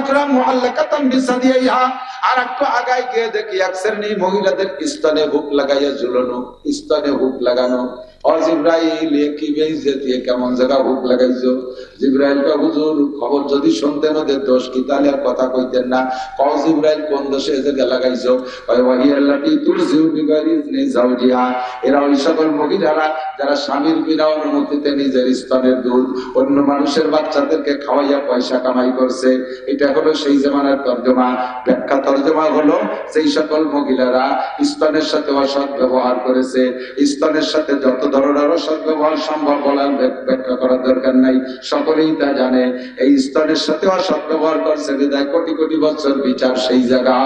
উখরা মুআল্লাকাতান বিসাদিহা, আর একটু আগায় গিয়ে দেখি এক শ্রেণীর মহিলাদের স্তনে হুক লাগাইয়া ঝুলানো, স্তনে হুক লাগানো। ও জিবরাইল, কি বেইজ্জতি, কেমন জায়গা হুক লাগাইছো? জিবরাইল কয়, হুজুর খবর যদি শুনতেন ওদের দোষ কি তাহলে আর কথা কইতেন না। কও জিবরাইল, কোন দোষে এই জায়গা লাগাইছো? কয় ওয়াহিয়াল্লাতি তুরজিউ বিগাইরি ইজনি যাওজিহা, এরা ওই সকল মহিলারা যারা স্বামীর বিনা অনুমতিতে নিজের স্তনের দুধ অন্য মানুষের বাচ্চাদেরকে খাওয়াইয়া পয়সা কামাই করছে। এটা হলো সেই জামানার তর্জমা। ব্যাখ্যা তর্জমা হলো সেই সকল মহিলারা স্তনের সাথে অসৎ ব্যবহার করেছে। স্তনের সাথে যত ধরনের অসৎ ব্যবহার সম্ভব বলার ব্যাখ্যা করার দরকার নাই, সকলেই তা জানে। এই স্তনের সাথে অসৎ ব্যবহার করছে বিদায় কোটি কোটি বছর বিচার সেই জায়গা।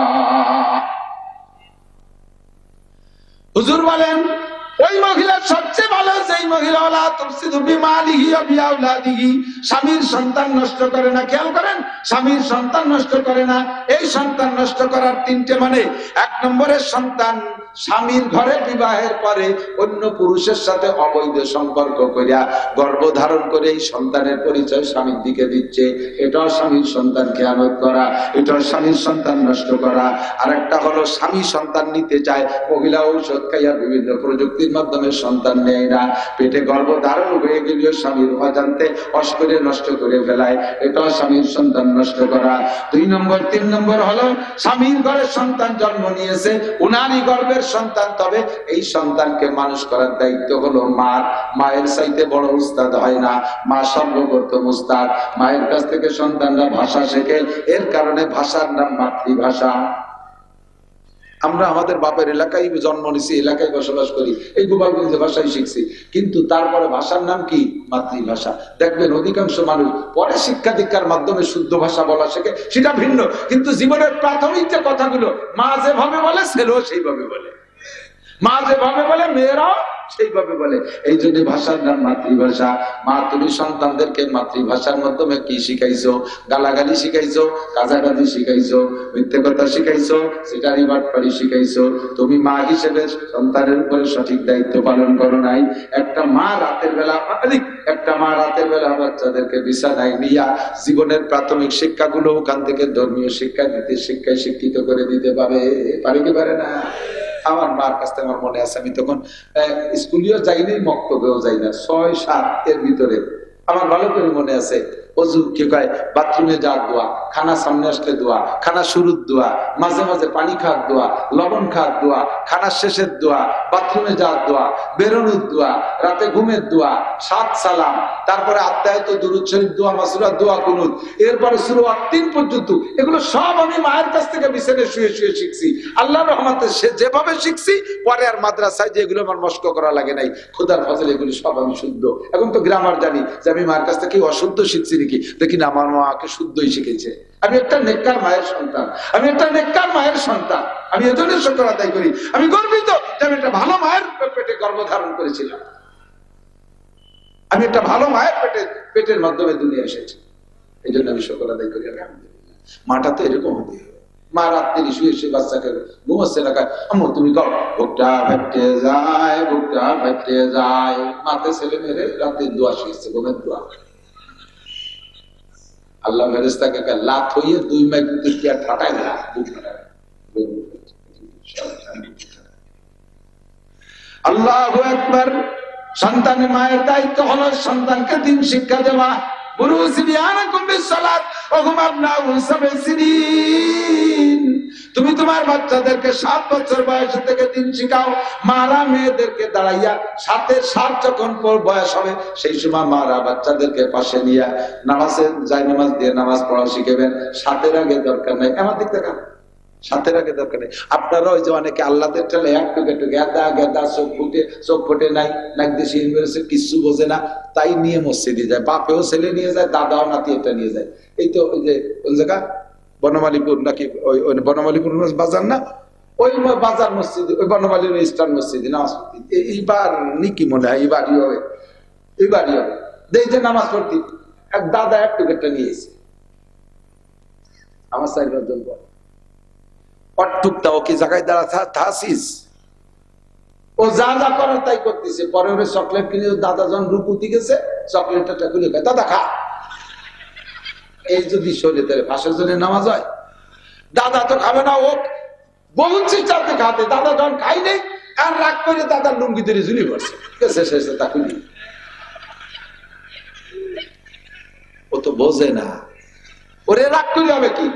হুজুর বলেন ওই মহিলা সবচেয়ে ভালো যেই মহিলা ওয়ালা তুফসিদু বিমালিহি ওয়া বিআওলাদিহি, স্বামীর সন্তান নষ্ট করে না। খেয়াল করেন, স্বামীর সন্তান নষ্ট করে না। এই সন্তান নষ্ট করার তিনটে মানে, এক নম্বরের সন্তান স্বামীর ঘরে বিবাহের পরে অন্য পুরুষের সাথে অবৈধ সম্পর্ক করিয়া গর্ভধারণ করে এই সন্তানের পরিচয় স্বামীর দিকে দিচ্ছে, এটাও স্বামীর সন্তান খেয়ানত করা, এটাও স্বামীর সন্তান নষ্ট করা। আর একটা হলো স্বামী সন্তান নিতে চায়, মহিলা ঔষধ খাইয়া বিভিন্ন প্রযুক্তির মাধ্যমে সন্তান নেয় না, পেটে গর্ভধারণ হয়ে গেলেও স্বামীর অজান্তে অস্করে নষ্ট করে ফেলায়, এটাও স্বামীর সন্তান নষ্ট করা। 2 নম্বর 3 নম্বর হলো স্বামীর ঘরে সন্তান জন্ম নিয়েছে, উনারই গর্ভের সন্তান, তবে এই সন্তানকে মানুষ করার দায়িত্ব হলো মার। মায়ের চাইতে বড় উস্তাদ হয় না, মা সর্বপ্রথম উস্তাদ। মায়ের কাছ থেকে সন্তানরা ভাষা শেখে, এর কারণে ভাষার নাম মাতৃভাষা। আমরা আমাদের বাপের এলাকায় জন্ম নিছি, এলাকায় বসবাস করি, এই গোপালগঞ্জ ভাষাই শিখছি, কিন্তু তারপরে ভাষার নাম কি? মাতৃভাষা। দেখবেন অধিকাংশ মানুষ পরে শিক্ষা দীক্ষার মাধ্যমে শুদ্ধ ভাষা বলা শেখে, সেটা ভিন্ন, কিন্তু জীবনের প্রাথমিক যে কথাগুলো মা যেভাবে বলে ছেলেও সেইভাবে বলে, মা যেভাবে বলে মেয়েরাও সেইভাবে বলে। এই জন্য ভাষার নাম মাতৃভাষা। মা, তুমি সন্তানদেরকে মাতৃভাষার মাধ্যমে কি শিখাইছো? গালাগালি শিখাইছো, কাজাকাজি শিখাইছো, মিথ্যে কথা শিখাইছো, সিটারি বাটপারি শিখাইছো। তুমি মা হিসেবে সন্তানের উপরে সঠিক দায়িত্ব পালন করো নাই। একটা মা রাতের বেলা বাচ্চাদেরকে বিছানায় নিয়া জীবনের প্রাথমিক শিক্ষাগুলো ওখান থেকে ধর্মীয় শিক্ষা দিতে, শিক্ষায় শিক্ষিত করে দিতে পারে কি পারে না? আমার মার কাছ থেকে আমার মনে আছে, আমি তখন স্কুলেও যাইনি, মক্তবেও যাই না, 6-7 এর ভিতরে আমার ভালো করে মনে আছে। অজু কি কয়, বাথরুমে যাওয়ার দোয়া, খানা সামনে আসলে দোয়া, খানা শুরুর দোয়া, মাঝে মাঝে পানি খাওয়ার দোয়া, লবণ খাওয়ার দোয়া, খানার শেষের দোয়া, বাথরুমে যাওয়ার দোয়া, বেরোনোর দোয়া, রাতে ঘুমের দোয়া, 7 সালাম, তারপরে আত্মায়ত দুরূদ শরীফ দোয়া, মাসুরা দোয়া, কুনুত, এরপরে সূরা আত-তিন পর্যন্ত। এগুলো সব আমি মায়ের কাছ থেকে বিছানায় শুয়ে শুয়ে শিখছি। আল্লাহর রহমতে সে যেভাবে শিখছি, পরে আর মাদ্রাসায় যে এগুলো আমার মস্ক করা লাগে নাই। খোদার ফজলে এগুলি সব আমি শুদ্ধ। এখন তো গ্রামার জানি যে আমি মায়ের কাছ থেকে অশুদ্ধ শিখছি নাকি, দেখি না আমার মাকে শুদ্ধই শিখেছে। আমি একটা নেককার মায়ের সন্তান, আমি একটা নেককার মায়ের সন্তান। আমি এজন্য শুকর আদায় করি, আমি গর্বিত যে আমি একটা ভালো মায়ের পেটে গর্ভধারণ করেছিলাম, আমি একটা ভালো মায়ের পেটের মাধ্যমে দুনিয়া এসেছি, এই জন্য আমি শুকর আদায় করি। আলহামদুলিল্লাহ। মাটা তো এরকম হতে হবে। মা রাত্রি শুয়ে শুয়ে বাচ্চাকে ঘুমাচ্ছে এলাকায়, আম্মু তুমি কও বুকটা ফেটে যায়, বুকটা ফেটে যায়। মাতে ছেলে মেরে রাত্রির দোয়া শিখছে, ঘুমের দোয়া। আল্লাহ ফেরেশতাকে লাত হইয়ে 2 মাইল দিয়ে ঠাটাই না, আল্লাহু আকবার। সন্তানের মায়ের দায়িত্ব হলো সন্তানকে দিন শিক্ষা দেওয়া। তুমি তোমার বাচ্চাদেরকে 7 বছর বয়স থেকে দিন শিখাও। মারা মেয়েদেরকে দাঁড়াইয়া 7-এর 7 যখন বয়স হবে, সেই সময় মারা বাচ্চাদেরকে পাশে নিয়ে নামাজের জায়নামাজ দিয়ে নামাজ পড়া শিখাবেন। 7-এর আগে দরকার নাই। আমার দিক থেকে 7-এর আগে দরকার নেই। আপনারা ওই যে অনেকে আল্লাদের ঠেলে একটু গেদা চোখ ফুটে নাই, নাক দেশে ইউনিভার্সিটি কিছু বোঝে না, তাই নিয়ে মসজিদে যায়। বাপেও ছেলে নিয়ে যায়, দাদাও নাতি এটা নিয়ে যায়। এই তো ওই যে কোন জায়গা বনমালীপুর নাকি, ওই বনমালীপুর বাজার না, ওই বাজার মসজিদ, ওই বনমালীর ইস্টার্ন মসজিদে নামাজ পড়তে এইবার নিকি মনে হয় এইবারই হবে এই যে নামাজ পড়তে এক দাদা একটু গেটটা নিয়েছে আমার 4 জন পর অটুকটা ওকে জায়গায় দাঁড়া থাসিস, ও যা যা করার তাই করতেছে। পরে ওরে চকলেট কিনে দাদা যখন রূপতি গেছে, চকলেটটা খুলে খায়, দাদা খা। এই যদি শরীরে ফাঁসের জন্য নামাজ হয়, দাদা তো খাবে না, ও বহু চিন্তাতে খাতে, দাদা যখন খাই নেই আর রাগ করে দাদার লুঙ্গি ধরে ঝুলি পড়ছে, তা খুলি। ও তো বোঝে না, ওরে রাগ করে হবে কি?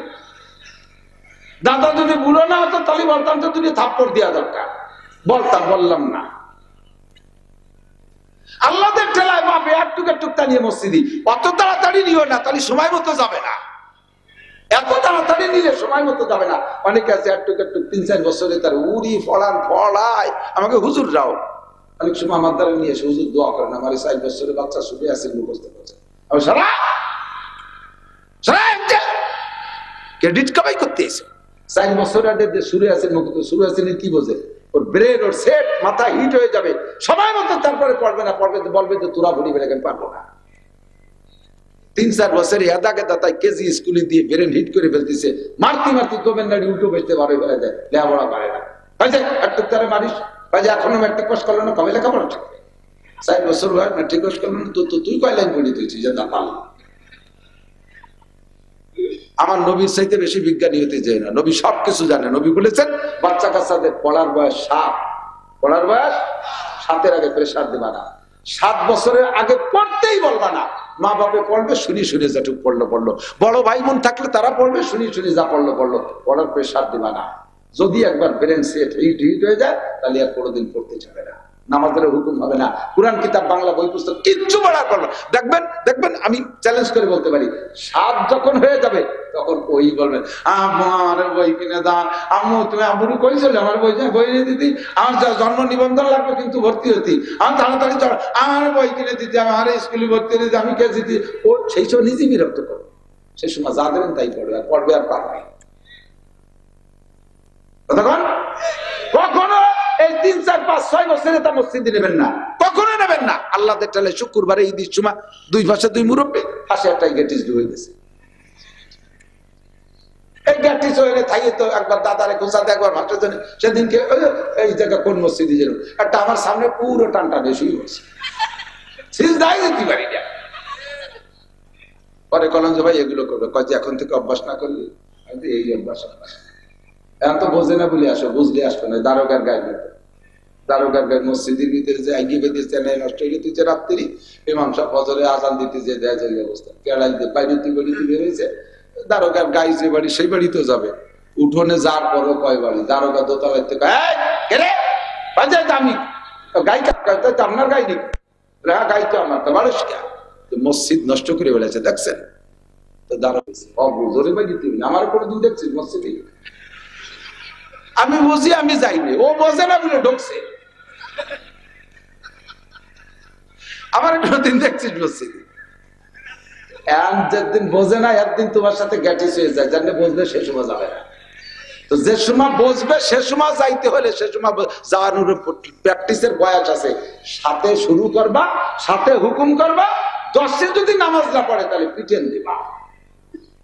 দাদা যদি বুড়ো না হতো তাহলে বলতাম তো তুমি থাপ্পড় দেওয়া দরকার, বলতাম, বললাম না। আল্লাহদের ঠেলায় বাপে একটুক একটুকটা নিয়ে মসজিদি, অত তাড়াতাড়ি নিও না, তাহলে সময় মতো যাবে না। এত তাড়াতাড়ি নিলে সময় মতো যাবে না। অনেকে আছে একটুক একটুক 3-4 বছরে তার উড়ি ফড়ান ফড়ায়, আমাকে হুজুর যাও অনেক সময় আমার দ্বারা নিয়ে এসে হুজুর দোয়া করেন, আমার 4 বছরের বাচ্চা শুয়ে আছে মুখস্থ করছে, আমি সারা ক্রেডিট কামাই করতে এসে 4 বছর আগে শুরু আছে মুখস্থ, শুরু আছে কি বোঝে? ওর ব্রেন, ওর সেট, মাথা হিট হয়ে যাবে সময় মতো, তারপরে পড়বে না, পড়বে বলবে যে তোরা ভরি বেড়ে পারবো না। 3-4 বছরে এদাকে তাই কেজি স্কুলে দিয়ে ব্রেন হিট করে ফেলতেছে, মারতি মারতি তোমের নাড়ি উল্টো বেসতে পারে, ফেলে দেয়, লেখাপড়া পারে না। হয়েছে একটু তারে মারিস, এখনো ম্যাট্রিক পাস করলো না, কবে লেখাপড়া শিখবে? 4 বছর হয় ম্যাট্রিক পাস করলো না, তুই কয় লাইন পড়ি তুইছি যে না পাল। আমার নবীর চাইতে বেশি বিজ্ঞানী হতে যায় না, নবী সবকিছু জানে। নবী বলেছেন বাচ্চা কাচ্চাদের পড়ার বয়স 7, পড়ার বয়স 7-এর আগে প্রেসার দেবা না, 7 বছরের আগে পড়তেই বলবা না। মা বাপে পড়বে, শুনি শুনি যেটুক পড়লো পড়লো, বড় ভাই বোন থাকলে তারা পড়বে, শুনি শুনি যা পড়লো পড়লো, পড়ার প্রেসার দেবা না। যদি একবার ব্রেন সেট হিট হয়ে যায় তাহলে আর কোনোদিন পড়তে যাবে না, নামাজের হুকুম হবে না। কোরআন কিতাব, বাংলা বই পুস্তক কিচ্ছু পড়ার করলো, দেখবেন দেখবেন আমি চ্যালেঞ্জ করে বলতে পারি, 7 যখন হয়ে যাবে তখন ওই বলবেন আমার বই কিনে দাও, আম্মু তুমি আব্বুরু কইছিল আমার বই নিয়ে দিদি, আমার জন্ম নিবন্ধন লাগবে কিন্তু ভর্তি হতি, আমি তাড়াতাড়ি চল আমার বই কিনে দিতে, আমার স্কুলে ভর্তি হতে আমি কে দিতি। ও সেই সময় নিজে বিরক্ত করবে, সেই সময় যা দেবেন তাই পড়বে, আর পড়বে আর পারবে। কখনো এই 3-4-5-6 বছরে তা মসজিদে নেবেন না, কখনো নেবেন না। আল্লাহ দেখলে শুক্রবারে ঈদের সময় 2 পাশে 2 মুরব্বী, পাশে একটা গ্যাটিস হয়ে গেছে। এই গ্যাটিস হয়ে থাইয়ে তো একবার দাদারে খোঁচাতে, একবার ভাতের জন্য সেদিনকে এই জায়গা কোন মসজিদে যেন একটা আমার সামনে পুরো টানটা বেশি হয়েছে, সিজদাই দিতে পারি না। পরে কলম যে ভাই এগুলো করবে, কয় যে এখন থেকে অভ্যাস না করলে, আমি এই অভ্যাস এখন তো বোঝে না বলে আসো, বুঝলে আসবে না। দারোগার গায়ে দারোগার গায়ে মসজিদের ভিতরে যে আগে বেঁধেছে নষ্ট হয়ে গেছে, রাত্রি ইমাম সাহেব ফজরে আজান দিতে যে দেয় যে অবস্থা, কেড়াই দিয়ে বাইরে বাড়িতে বেরোয়েছে, দারোগার গায়ে যে বাড়ি সেই বাড়ি তো যাবে, উঠোনে যার পরও কয় বাড়ি, দারোগা দোতলার থেকে আমি গাই আপনার গাই নি, গাই তো আমার তো মানুষ কে মসজিদ নষ্ট করে বেড়েছে দেখছেন। তো দারোগা বাড়িতে আমার কোনোদিন দেখছি মসজিদে, আমি বুঝি আমি যাইনি, ও বোঝে না বলে ঢুকছে। আমার কোনদিন দেখছিস মসজিদে, যেদিন বোঝে না একদিন তোমার সাথে গ্যাটিস হয়ে যায়, জানলে বুঝবে সে সময় যাবে না। তো যে সময় বুঝবে সে সময় যাইতে হলে সে সময় যাওয়ার প্র্যাকটিসের বয়স আছে, সাথে শুরু করবা, সাথে হুকুম করবা। 10-এ যদি নামাজ না পড়ে তাহলে পিটেন দিবা,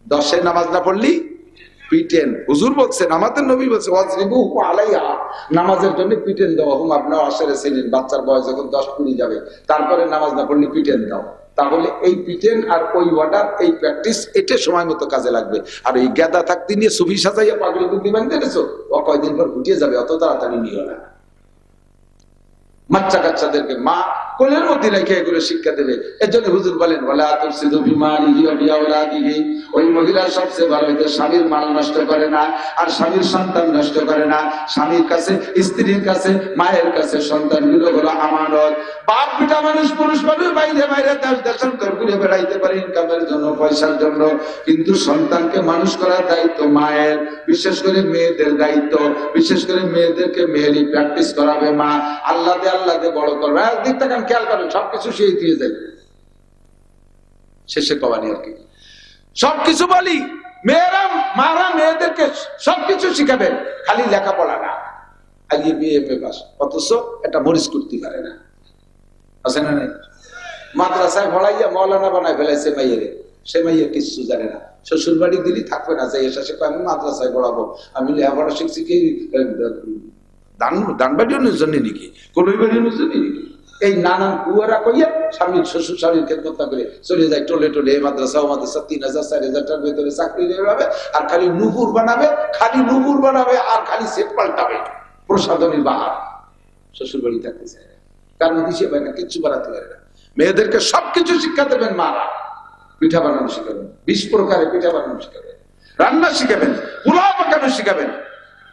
10-এ নামাজ না পড়লি পিটেন। হুজুর বলছেন, আমাদের নবী বলছে নামাজের জন্য পিটেন দেওয়া, হুম আপনার আশারে ছিলেন, বাচ্চার বয়স যখন 10-20 যাবে তারপরে নামাজ না পড়লে পিটেন দাও। তাহলে এই পিটেন আর ওই ওয়ার্ডার, এই প্র্যাকটিস, এটা সময় মতো কাজে লাগবে। আর এই গেদা থাকতে নিয়ে ছবি সাজাইয়া পাগল বুদ্ধি বানিয়ে এনেছো, ও কয়দিন পর ঘুটিয়ে যাবে, অত তাড়াতাড়ি নিও না। বাচ্চা কাচ্চাদেরকে মা কোলের মধ্যে রেখে এগুলো শিক্ষা দেবে। এর জন্য হুজুর বলেন ওই মহিলা সবচেয়ে ভালো হইতে স্বামীর মাল নষ্ট করে না, আর স্বামীর সন্তান নষ্ট করে না। স্বামীর কাছে, স্ত্রীর কাছে, মায়ের কাছে সন্তানগুলো হলো আমানত। বাপ পিতা মানুষ, পুরুষ মানুষ বাইরে বাইরে দেশ দেশান্তর ঘুরে বেড়াইতে পারে ইনকামের জন্য, পয়সার জন্য, কিন্তু সন্তানকে মানুষ করার দায়িত্ব মায়ের। বিশেষ করে মেয়েদের দায়িত্ব, বিশেষ করে মেয়েদেরকে মেহেলি প্র্যাকটিস করাবে মা। আল্লাহ দিয়ে বড় করবে। একদিক থেকে খেয়াল করেন, সবকিছু সেই দিয়ে যাবে, শেষে কবানি আর কি। সবকিছু বলি, মেয়েরা মারা মেয়েদেরকে সবকিছু শিখাবেন, খালি লেখাপড়া না। আগে বিএ পাস, অথচ এটা মরিচ করতে পারে না, আছে না নাই? মাদ্রাসায় পড়াইয়া মৌলানা বানায় ফেলাইছে মাইয়েরে, সে মাইয়া কিছু জানে না। শ্বশুর বাড়ি দিলি থাকবে না, যাই এসে আমি মাদ্রাসায় পড়াবো, আমি লেখাপড়া শিখছি কি দান বাড়ির জন্য নাকি, কলই বাড়ির জন্য নাকি? এই নানান কুয়ারা কইয়া স্বামীর শ্বশুর শাশুড়ির খেদমত না করে চলে যায় টোলে টোলে মাদ্রাসা 3000 4000 টাকার ভেতরে চাকরি হবে, আর খালি নুপুর বানাবে, আর খালি সেট পাল্টাবে, প্রসাদনীর বাহার। শ্বশুর বাড়ি থাকতে চায় না, কারণ দিশে পায় না, কিচ্ছু বানাতে পারে না। মেয়েদেরকে সবকিছু শিক্ষা দেবেন মারা। পিঠা বানানো শিখাবেন, 20 প্রকারের পিঠা বানানো শিখাবেন, রান্না শিখাবেন, পোলাও পাকানো শিখাবেন,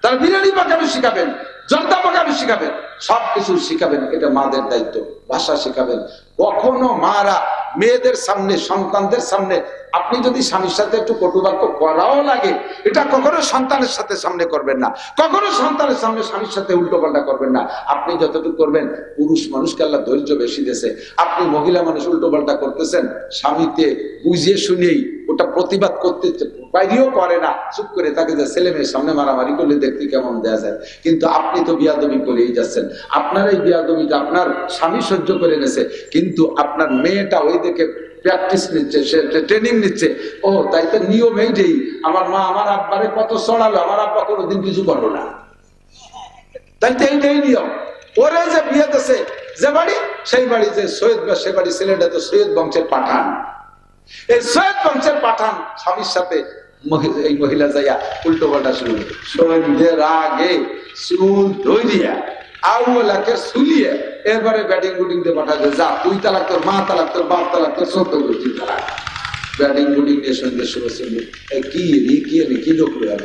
তার বিরিয়ানি পাকানো শিখাবেন, জর্দা পাকানো শিখাবেন, সবকিছু শিখাবেন। এটা মাদের দায়িত্ব। ভাষা শিখাবেন। কখনো মারা মেয়েদের সামনে, সন্তানদের সামনে, আপনি যদি স্বামীর সাথে একটু কটুবাক্য করাও লাগে, এটা কখনো সন্তানের সাথে সামনে করবেন না, কখনো সন্তানের সামনে স্বামীর সাথে উল্টো পাল্টা করবেন না। আপনি যতটুকু করবেন, পুরুষ মানুষকে আল্লাহ ধৈর্য বেশি দিয়েছে, আপনি মহিলা মানুষ উল্টো পাল্টা করতেছেন, স্বামীতে বুঝিয়ে শুনেই ওটা প্রতিবাদ করতে বাইরেও করে না, চুপ করে তাকে যে ছেলে মেয়ের সামনে মারামারি করলে দেখতে কেমন দেয়া যায়। কিন্তু আপনি তো বিয়াদবি করেই যাচ্ছেন। আপনার এই বিয়াদবিটা আপনার স্বামী সহ্য করে নিয়েছে, কিন্তু আপনার মেয়েটা ওই দেখে প্র্যাকটিস নিচ্ছে, সে ট্রেনিং নিচ্ছে। ও তাই তো নিয়ম এইটাই, আমার মা আমার আব্বারে কত চড়ালো, আমার আব্বা কোনোদিন কিছু করলো না, তাই তো এইটাই নিয়ম। ওরে যে বিয়ে দিয়েছে যে বাড়ি, সেই বাড়ি যে সৈয়দ বা সে বাড়ি, ছেলেটা তো সৈয়দ বংশের পাঠান। এই সৈয়দ বংশের পাঠান স্বামীর সাথে এই মহিলা যাইয়া উল্টো পাল্টা শুরু, সন্ধ্যের আগে চুল ধরিয়া আউলাকে শুলিয়ে এরপরে ব্যাটিং বুটিং দিয়ে পাঠাবে, যা তুই তালাক, তোর মা তালাক, তোর বাপ তালাক, তোর ছোট গোষ্ঠী তালাক। ব্যাটিং বুটিং দিয়ে সন্ধ্যে শুরু শুনবে। কি লোক গেল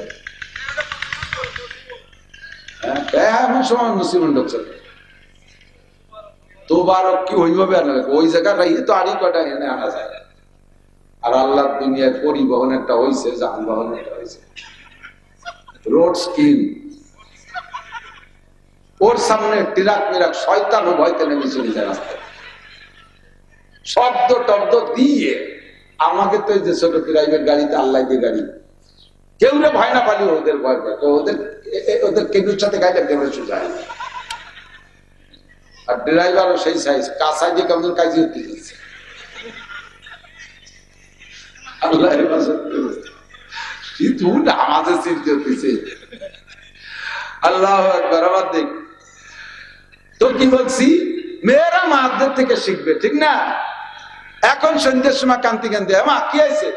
এমন সময় মুসলমান লোক চলে তোবার কি ওইভাবে আনা লাগবে, ওই জায়গা রাইয়ে তো আরই কটা এনে আনা যায়। আর আল্লাহ দুনিয়ার পরিবহন একটা হয়েছে, যানবাহন একটা হয়েছে, রোড স্কিম। ওর সামনে টিরাক মিরাক শয়তান ও ভয়তে নেমে চলে যায় রাস্তায়, শব্দ টব্দ দিয়ে। আমাকে তো এই যে ছোট প্রাইভেট গাড়িতে, আল্লাহ দিয়ে গাড়ি, কেউ রে ভয় না পালি ওদের ভয় পায়, ওদের কেউর সাথে গাড়িটা কেমন যায়। আর ড্রাইভারও সেই সাইজ, কাছাই দিয়ে কেমন কাজে উঠতে যাচ্ছে। আল্লাহ আমাদের চিনতে হতেছে। আল্লাহ একবার আমার দেখ তো কি বলছি, মেয়েরা মাদের থেকে শিখবে, ঠিক না? এখন সন্ধ্যের সময় কান্তি কান্তি, মা কি হয়েছে,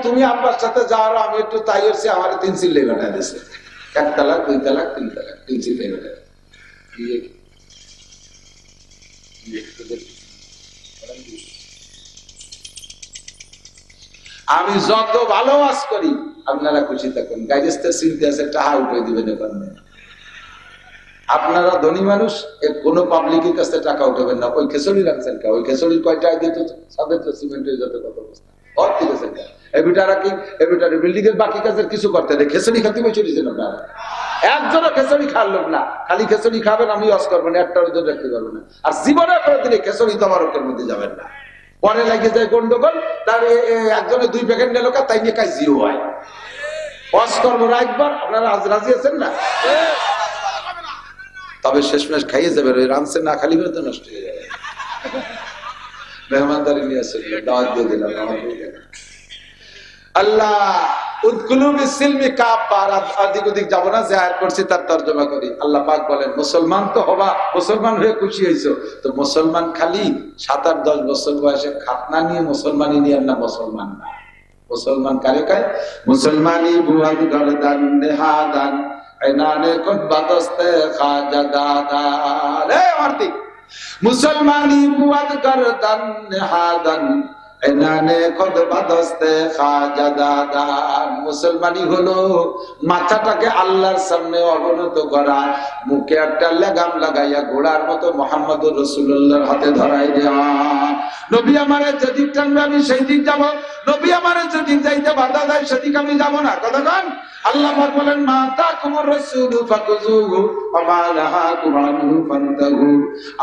তুমি আব্বার সাথে যাওয়ার, আমি একটু তাই হচ্ছে, আমার 3 চিল্লে বেটা দিয়েছে, 1 তালাক 2 তালাক 3 তালাক 3 চিল্লে বেটা। আমি যত ভালো ওয়াজ করি আপনারা খুশি থাকুন, গাইজেস্টের চিন্তা আছে, টাকা উঠে দিবেন। আপনারা ধনী মানুষ, কোন পাবলিকের কাছে টাকা উঠাবেন না। ওই খেসড়ি রাখছেন কা, ওই খেসড়ির কয়টা দিত, তাদের তো সিমেন্টের যত কত অবস্থা দিতেছেন কা, এবিটারা কি এবিটারে বিল্ডিং এর বাকি কাজের কিছু করতে দেয়, খেসড়ি খাতে বসে দিয়েছেন আপনারা। একজনও খেসড়ি খাওয়ার লোক না, খালি খেসড়ি খাবেন, আমি ওয়াজ করবো না, একটা ওজন রাখতে পারবো না। আর জীবনে করে দিলে খেসড়ি তবারকের মধ্যে যাবেন না, পরে লাগে যায় গন্ডগোল। তার একজনে 2 প্যাকেট নিল, তাই নিয়ে কাজ জিও হয়। ওয়াজ করবো না একবার, আপনারা আজ রাজি আছেন না? তবে শেষমেশ খাইয়ে যাবে, ওই রানছে না খালি তো নষ্ট হয়ে যাবে। মেহমানদারি নিয়ে আসেন, দাওয়াত দিয়ে দিলাম। আল্লাহ যাব না, জাহির করছি তার তর্জমা করি। আল্লাহ পাক বলেন, মুসলমান তো হবা, মুসলমান হয়ে খুশি হয়েছো তো। মুসলমান খালি 7-8-10 বছর বয়সে খাতনা নিয়ে মুসলমানি নিয়ে না, মুসলমান না। মুসলমান কারে কায়? মুসলমানি বুয়াদ গরদান নেহাদান এনানে কোন বাদস্তে খাজা দাদা রে মারতি। মুসলমানি বুয়াদ গরদান নেহাদান এনানে কোন বাদস্তে খাজা দাদা। মুসলমানি হলো মাথাটাকে আল্লাহর সামনে অবনত করা, মুখে একটা লাগাম লাগাইয়া ঘোড়ার মতো মুহাম্মদুর রাসূলুল্লাহর হাতে ধরাই দেওয়া। নবী আমারে যেদিক টানবে আমি সেই দিক যাবো, নবী আমারে যেদিক যাইতে বাধা দেয় সেদিক আমি যাবো না। কতক্ষণ আল্লাহ পাক বলেন, মা তাকুমুর রাসূলু ফাকুযুহু ওয়া মা নাহাকুম আনহু ফান্তাহু।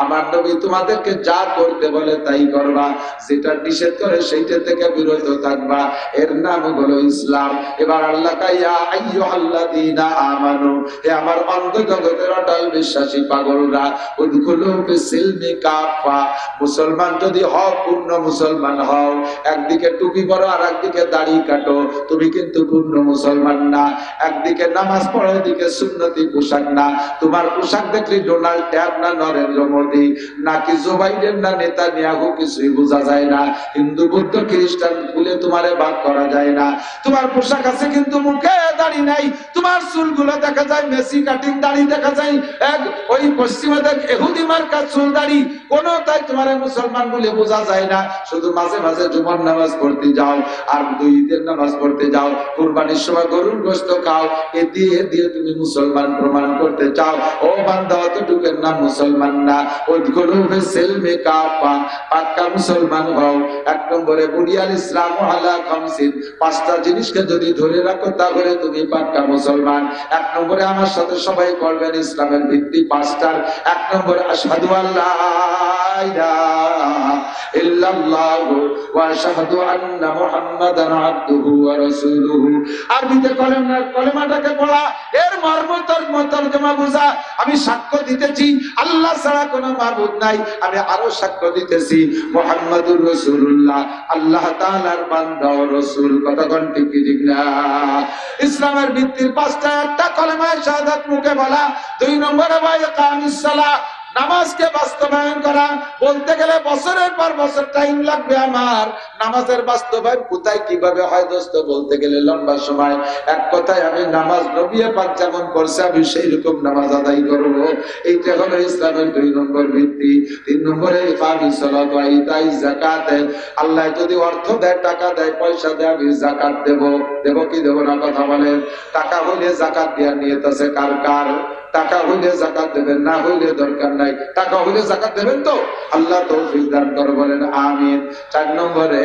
আমার নবী তোমাদেরকে যা করতে বলে তাই করবা, যেটা নিষেধ করে সেইটা থেকে বিরত থাকবা। এর নাম হলো ইসলাম। এবার আল্লাহ কাইয়া আইয়ুহাল্লাযীনা আমানু, হে আমার অন্ধ জগতের অটল বিশ্বাসী পাগলরা, উদখুলু ফিসসিলমি কাফা। মুসলমান যদি হও, পূর্ণ মুসলমান হও। একদিকে টুপি পরো আর একদিকে দাড়ি কাটো, তুমি কিন্তু পূর্ণ মুসলমান না। একদিকে নামাজ পড়ো, এদিকে সুন্নতি পোশাক না। তোমার পোশাক দেখলে ডোনাল্ড ট্রাম্প না নরেন্দ্র মোদী নাকি জো বাইডেন না নেতানিয়াহু কিছুই বোঝা যায় না। হিন্দু বৌদ্ধ খ্রিস্টান বলে তোমারে ভাগ করা যায় না। তোমার পোশাক আছে কিন্তু মুখে দাড়ি নাই, তোমার চুলগুলো দেখা যায় মেসি কাটিং দাড়ি দেখা যায় এক ওই পশ্চিমাদের ইহুদি মার্কা চুল দাড়ি, কোনো তাই তোমার মুসলমান বলে বোঝা যায় না। শুধু মাঝে মাঝে জুমার নামাজ পড়তে যাও আর দুই ঈদের নামাজ পড়তে যাও, কুরবানির সময় গরুর গোশত খাও, এ দিয়ে তুমি মুসলমান প্রমাণ করতে চাও। ও বান্দা, অতটুকুর নাম মুসলমান না। উদখুলু ফিস-সিলমি কাফা, পাক্কা মুসলমান হও। এক নম্বরে বুনিয়াল ইসলাম আলা খামসিন, পাঁচটা জিনিসকে যদি ধরে রাখো তাহলে তুমি পাক্কা মুসলমান। এক নম্বরে আমার সাথে সবাই করবেন ইসলামের ভিত্তি পাঁচটার। এক নম্বরে আশহাদু আল্লা ইলাহা ইল্লাল্লাহু ওয়া আশহাদু আন্না মুহাম্মাদান আবদুহু ওয়া রাসূলুহু। আরবিতে কলেমাটাকে পড়া, এর মর্ম তর্জমা বোঝা। আমি সাক্ষ্য দিতেছি আল্লাহ ছাড়া কোনো মাবুদ নাই, আমি আরো সাক্ষ্য দিতেছি মুহাম্মাদুর রাসূলুল্লাহ আল্লাহ তাআলার বান্দা ও রাসূল। কতক্ষণ ঠিক না? ইসলামের ভিত্তির পাঁচটা, একটা কলেমায়ে শাহাদাত মুখে বলা, দুই নম্বরে ওয়া ইকামিস সালাহ, নামাজকে বাস্তবায়ন করা। বলতে গেলে বছরের পর বছর টাইম লাগবে আমার। নামাজের বাস্তবায়ন কোথায় কিভাবে হয় দোস্ত, বলতে গেলে লম্বা সময়। এক কথায় আমি নামাজ নবী পাক যেমন করছে আমি সেই রকম নামাজ আদায় করব। এইটা হলো ইসলামের দুই নম্বর ভিত্তি। তিন নম্বরে ইকামিস সালাত ওয়া ইতাইজ যাকাত, আল্লাহ যদি অর্থ দেয়, টাকা দেয়, পয়সা দেয়, আমি যাকাত দেব কি দেব না? কথা বলেন। টাকা হইলে যাকাত দেওয়ার নিয়ত আছে কার কার? টাকা হইলে যাকাত দেবেন, না হইলে দরকার নাই। টাকা হইলে যাকাত দেবেন তো? আল্লাহ তৌফিক দান করে, বলেন আমিন। চার নম্বরে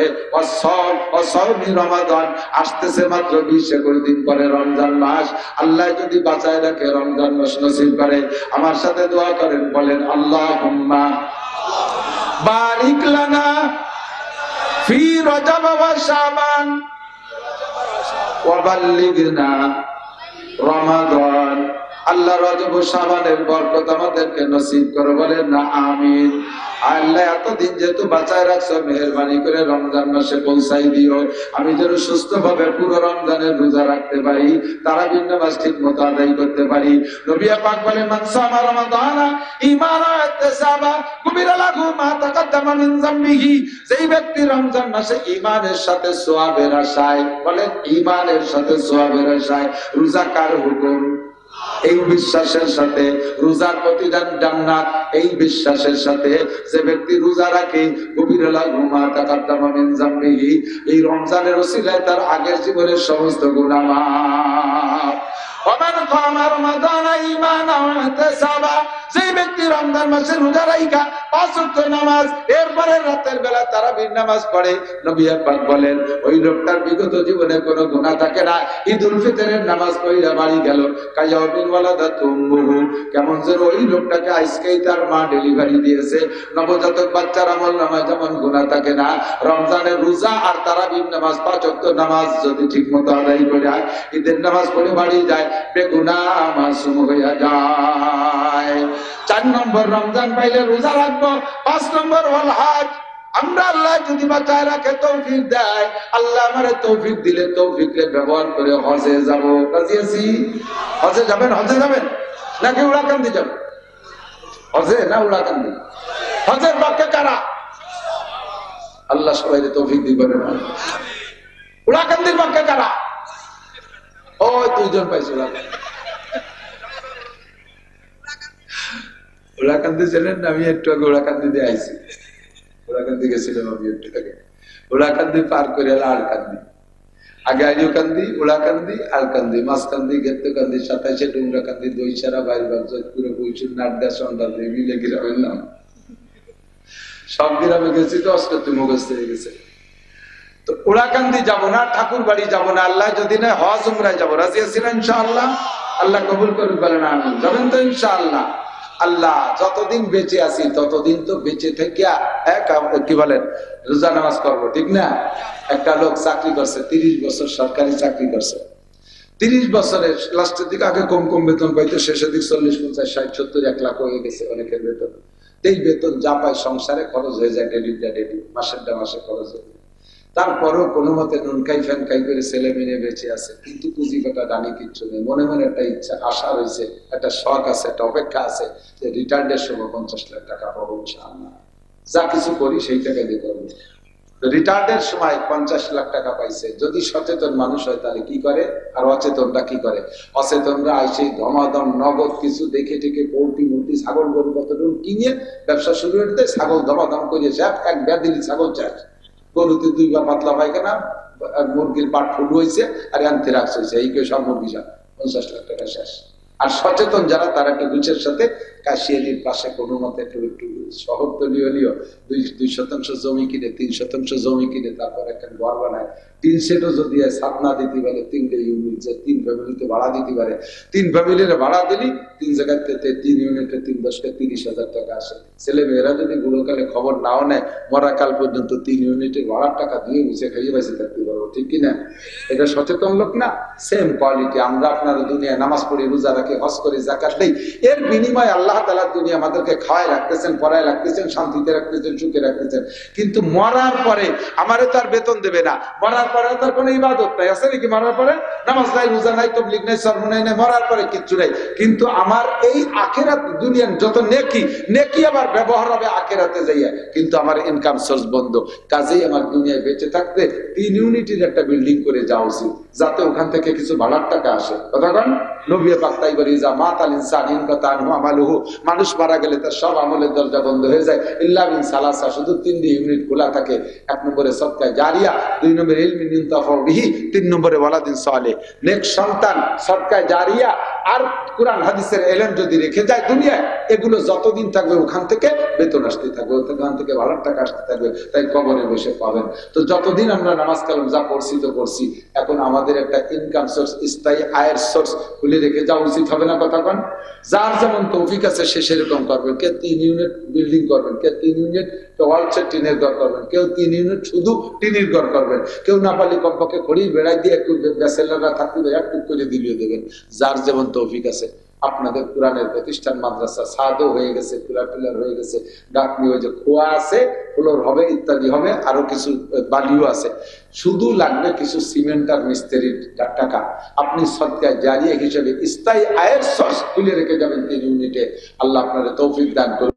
অসওমি রমাদান, আসতেছে মাত্র 20-21 দিন পরে রমজান মাস। আল্লাহ যদি বাঁচায় রাখে, রমজান মাস নসিব করে, আমার সাথে দোয়া করেন, বলেন আল্লাহুম্মা বারিক লানা ফি রজব ওয়া শাবান ওয়া বাল্লিগনা রমাদান। আল্লাহ রজব ও শাবানের বরকত আমাদেরকে নসিব করে, বলেন না আমিন। আল্লাহ এতদিন যেহেতু বাঁচায় রাখছো, মেহেরবানি করে রমজান মাসে পৌঁছাই দিও, আমি যেন সুস্থ ভাবে পুরো রমজানের রোজা রাখতে পারি, তারাবির নামাজ ঠিক মতো আদায় করতে পারি। নবী পাক বলেন, মান সামা রমাদানা ঈমানান ওয়া ইহতিসাবা গুফিরা লাহু মা তাকাদ্দামা মিন যামবিহি। যেই ব্যক্তি রমজান মাসে ঈমানের সাথে সওয়াবের আশায়, বলেন ঈমানের সাথে সওয়াবের আশায় রোজা কার হুকুম? এই বিশ্বাসের সাথে রোজার প্রতিদান জান্নাত, এই বিশ্বাসের সাথে যে ব্যক্তি রোজা রাখে, গুফিরা লাহু মা তাকাদ্দামা মিন যামবিহি, এই রমজানের ওসিলায় তার আগের জীবনের সমস্ত গুনাহ মাফ। ওমান কামা রমাদানা ঈমানান ওয়া ইহতিসাবা, যে ব্যক্তি রমজান মাসে রোজা রাখা 5 ওয়াক্ত নামাজ, এরপরে রাতের বেলা তারাবির নামাজ পড়ে, নবী পাক বলেন ওই লোকটার বিগত জীবনে কোনো গুনাহ থাকে না। ঈদুল ফিতরের নামাজ পড়া বাড়ি গেল, কায়াউমিন ওয়ালাদাতুহু, কেমন যেন ওই লোকটাকে আজকেই তার মা ডেলিভারি দিয়েছে। নবজাতক বাচ্চার আমল নামায় যেমন গুনাহ থাকে না, রমজানের রোজা আর তারাবির নামাজ 5 ওয়াক্ত নামাজ যদি ঠিকমতো আদায় করে ঈদের নামাজ পড়ে বাড়ি যায়, বেগুনাহ মাসুম হয়ে যায়। 4 নম্বর রমজান পাইলে রোজা রাখবো। 5 নম্বর ওয়াল হজ, আমরা আল্লাহ যদি বাঁচায় রাখে, তৌফিক দেয়, আল্লাহ আমারে তৌফিক দিলে তৌফিককে ব্যবহার করে হজে যাব। রাজি আছি? হজে যাবেন? হজে যাবেন নাকি উড়াকান্দি যাবেন? হজে না উড়াকান্দি? হজের পক্ষে কারা? আল্লাহ সবাইকে তৌফিক দিবেন। উড়াকান্দির পক্ষে কারা? ওই 2 জন পাইছে উড়াকান্দি ছিলেন। আমি একটু আগে উড়াকান্দি দিয়ে আইছি, উড়াকান্দি গেছিলাম আমি একটু আগে। উড়াকান্দি পার করে আলকান্দি, আগে আইকান্দি, উড়াকান্দি, আলকান্দি, মাঝকান্দি, গেত্তকান্দি, 27 ডুমরাকান্দি, দইসারা, বাইরবাগ, জয়পুরে, বৈশুর, নাড্ডা, সন্ডাল, মিলে গ্রামের নাম। সব গ্রামে গেছি তো, অষ্টটি মুখস্থ হয়ে গেছে। তো উড়াকান্দি যাব না, ঠাকুর বাড়ি যাব না, আল্লাহ যদি না হজ উমরায় যাবো। রাজি আছেন ইনশাআল্লাহ? আল্লাহ কবুল করুন, বলেন আমিন। যাবেন তো ইনশাআল্লাহ? আল্লাহ যতদিন বেঁচে আছি ততদিন তো বেঁচে থেকে কি বলেন রোজা নামাজ করবো, ঠিক না? একটা লোক চাকরি করছে, 30 বছর সরকারি চাকরি করছে। 30 বছরের লাস্টের দিকে আগে কম কম বেতন পাইতো, শেষের দিক 40, 50, 60, 70, 1 লাখ হয়ে গেছে অনেকের বেতন। এই বেতন যা পায় সংসারে খরচ হয়ে যায়, ডেলি মাসের মাসে খরচ হয়ে যায়। তারপরেও কোনো মতে নুন খাই ফ্যান খাই করে ছেলে মেয়ে বেঁচে আছে, কিন্তু পুঁজি কাটা ডানি কিচ্ছু নেই। মনে মনে একটা ইচ্ছা, আশা রয়েছে, একটা শখ আছে, একটা অপেক্ষা আছে যে রিটায়ার্ডের সময় 50 লাখ টাকা পাবো ইনশাআল্লাহ। যা কিছু করি সেই টাকা দিয়ে করবো। রিটায়ার্ডের সময় 50 লাখ টাকা পাইছে। যদি সচেতন মানুষ হয় তাহলে কি করে, আর অচেতনরা কি করে? অচেতনরা আইসে ধমাধম নগদ কিছু দেখে টেকে পোল্ট্রি মুরগি ছাগল গরু কতটুকু কিনে ব্যবসা শুরু করতে, ছাগল ধমাধম করে এক ব্যাদিলি ছাগল চাষ, গরুতে 2 বার পাতলা পায়খানা, মুরগির পাট ফুল হয়েছে আর অ্যান্থ্রাক্স হয়েছে, এই কেউ সব মুরগি 50 লাখ টাকা শেষ। আর সচেতন যারা তারা একটা গুছের সাথে কাশিয়ারির পাশে কোনো মতে একটু শহরতলি হলেও 2% জমি কিনে 3% জমি কিনে তারপর একটা ঘর বানায়, 3 সেটও যদি ছাদ না দিতে পারে, 3টে ইউনিট যে 3 ফ্যামিলিতে ভাড়া দিতে পারে, 3 ফ্যামিলির ভাড়া দিলি 3 জায়গাতে 3 ইউনিটে 3 10কে 30,000 টাকা আসে। ছেলে মেয়েরা যদি বুড়োকালে খবর নাও নেয়, মরাকাল পর্যন্ত 3 ইউনিটের ভাড়ার টাকা দিয়ে মুছে খাইয়ে বেঁচে থাকতে পারবো, ঠিক কিনা? এটা সচেতন লোক না? Same quality. আমরা আপনারা দুনিয়ায় নামাজ পড়ি, রোজা রাখি, হজ করি, যাকাত দেই, এর বিনিময়ে আল্লাহ তাআলা দুনিয়া আমাদেরকে খাওয়ায় রাখতেছেন, পড়ায় রাখতেছেন, শান্তিতে রাখতেছেন, সুখে রাখতেছেন। কিন্তু মরার পরে আমারে তো আর বেতন দেবে না, মরার পরে তার কোনো ইবাদত নাই, আছে নাকি? মরার পরে নামাজ নাই, রোজা নাই, তাবলীগ নাই, সরমনাই নাই, মরার পরে কিচ্ছু নাই। কিন্তু আমার এই আখিরাত দুনিয়ার যত নেকি আবার ব্যবহার হবে আখিরাতে যাইয়া, কিন্তু আমার ইনকাম সোর্স বন্ধ। কাজেই আমার দুনিয়ায় বেঁচে থাকতে 3 ইউনিটের একটা বিল্ডিং করে যাওয়া উচিত, যাতে ওখান থেকে কিছু ভাড়ার টাকা আসে। কথা কন? নবী পাক তাই বলে, যা মাতাল ইনসান ইনকাতা আনহু আমালুহু, মানুষ মারা গেলে তার সব আমলের দরজা বন্ধ হয়ে যায়, ইল্লা মিন সালাসা, শুধু 3টি ইউনিট খোলা থাকে। 1 নম্বরে সদকা জারিয়া, 2 নম্বরে ইলমিন ইনতাফাউ বিহি, 3 নম্বরে ওয়ালাদিন সালেহ, নেক সন্তান, সদকা জারিয়া আর কুরআন হাদিসের ইলম যদি রেখে যায় দুনিয়ায়, এগুলো যতদিন থাকবে ওখান থেকে বেতন আসতে থাকবে, ওখান থেকে ভাড়ার টাকা আসতে থাকবে, তাই কবরে বসে পাবেন। তো যতদিন আমরা নামাজ কালাম যা পড়ছি তো করছি, এখন আমাদের একটা ইনকাম সোর্স, স্থায়ী আয়ের সোর্স খুলে রেখে যাওয়া উচিত হবে না? কথা কন? যার যেমন তৌফিক আছে সে সেরকম করবেন। কে 3 ইউনিট বিল্ডিং করবেন, কে 3 ইউনিট ওয়ালছে টিনের ঘর করবেন, কেউ 3 ইউনিট শুধু টিনের ঘর করবেন, কেউ না পারলে কমপক্ষে খড়ির বেড়াই দিয়ে একটু ব্যাচেলররা থাকতে একটু করে দিলিয়ে দেবেন, যার যেমন তৌফিক আছে। আপনাদের কোরআনের প্রতিষ্ঠান মাদ্রাসা ছাদও হয়ে গেছে, পিলার হয়ে গেছে, গাঁথনি ওই যে খোয়া আছে, ফ্লোর হবে, ইত্যাদি হবে, আরো কিছু বালিও আছে। শুধু লাগবে কিছু সিমেন্ট আর মিস্ত্রির টাকা। আপনি সদকা জারিয়া হিসেবে স্থায়ী আয়ের সোর্স খুলে রেখে যাবেন 3 ইউনিটে। আল্লাহ আপনাদের তৌফিক দান করুন।